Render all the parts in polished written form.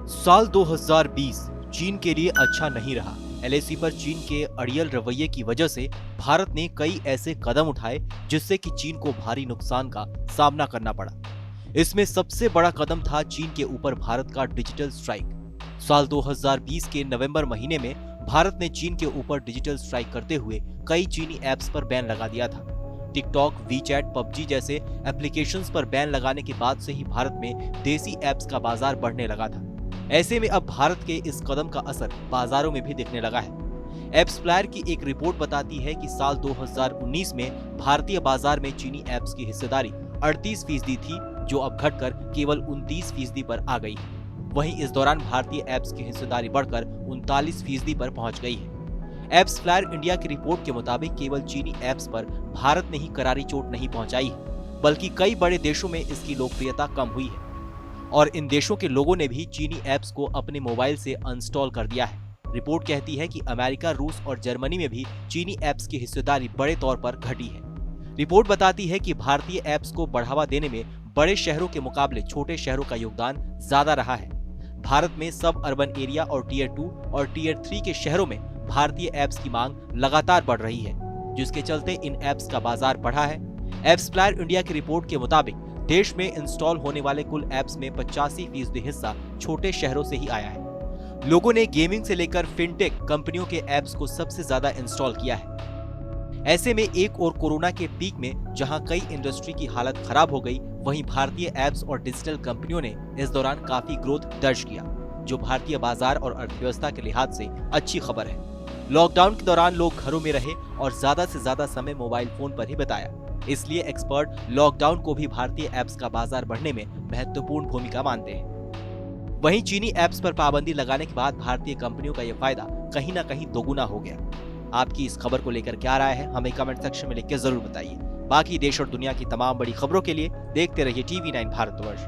साल 2020 चीन के लिए अच्छा नहीं रहा। एलएसी पर चीन के अड़ियल रवैये की वजह से भारत ने कई ऐसे कदम उठाए जिससे कि चीन को भारी नुकसान का सामना करना पड़ा। इसमें सबसे बड़ा कदम था चीन के ऊपर भारत का डिजिटल स्ट्राइक। साल 2020 के नवंबर महीने में भारत ने चीन के ऊपर डिजिटल स्ट्राइक करते हुए कई चीनी ऐप्स पर बैन लगा दिया था। टिकटॉक, वीचैट, पबजी जैसे एप्लीकेशंस पर बैन लगाने के बाद से ही भारत में देसी ऐप्स का बाजार बढ़ने लगा था। ऐसे में अब भारत के इस कदम का असर बाजारों में भी दिखने लगा है। एप्सप्लायर की एक रिपोर्ट बताती है कि साल 2019 में भारतीय बाजार में चीनी ऐप्स की हिस्सेदारी 38% थी, जो अब घटकर केवल 29% पर आ गई है। वहीं इस दौरान भारतीय ऐप्स की हिस्सेदारी बढ़कर 39% पर पहुंच गई है। एप्सप्लायर इंडिया की रिपोर्ट के मुताबिक केवल चीनी ऐप्स पर भारत ने ही करारी चोट नहीं पहुंचाई है, बल्कि कई बड़े देशों में इसकी लोकप्रियता कम हुई है और इन देशों के लोगों ने भी चीनी ऐप्स को अपने मोबाइल से अनस्टॉल कर दिया है। रिपोर्ट कहती है कि अमेरिका, रूस और जर्मनी में भी चीनी ऐप्स की हिस्सेदारी बड़े तौर पर घटी है। रिपोर्ट बताती है कि भारतीय ऐप्स को बढ़ावा देने में बड़े शहरों के मुकाबले छोटे शहरों का योगदान ज्यादा रहा है। भारत में सब अर्बन एरिया और टीयर 2 और टीयर 3 के शहरों में भारतीय ऐप्स की मांग लगातार बढ़ रही है, जिसके चलते इन ऐप्स का बाजार बढ़ा है। एप्सप्लायर इंडिया की रिपोर्ट के मुताबिक देश में इंस्टॉल होने वाले कुल ऐप्स में 85% हिस्सा छोटे शहरों से ही आया है। लोगों ने गेमिंग से लेकर फिनटेक कंपनियों के ऐप्स को सबसे ज्यादा इंस्टॉल किया है। ऐसे में एक और कोरोना के पीक में जहां कई इंडस्ट्री की हालत खराब हो गई, वहीं भारतीय ऐप्स और डिजिटल कंपनियों ने इस दौरान काफी ग्रोथ दर्ज किया, जो भारतीय बाजार और अर्थव्यवस्था के लिहाज से अच्छी खबर है। लॉकडाउन के दौरान लोग घरों में रहे और ज्यादा से ज्यादा समय मोबाइल फोन पर ही बिताया, इसलिए एक्सपर्ट लॉकडाउन को भी भारतीय ऐप्स का बाजार बढ़ने में महत्वपूर्ण भूमिका मानते हैं। वहीं चीनी ऐप्स पर पाबंदी लगाने के बाद भारतीय कंपनियों का यह फायदा कहीं ना कहीं दोगुना हो गया। आपकी इस खबर को लेकर क्या राय है, हमें कमेंट सेक्शन में लिख के जरूर बताइए। बाकी देश और दुनिया की तमाम बड़ी खबरों के लिए देखते रहिए TV9 भारतवर्ष।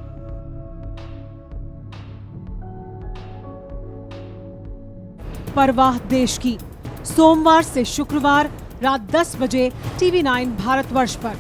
परवाह देश की, सोमवार से शुक्रवार रात 10 बजे TV9 भारतवर्ष पर।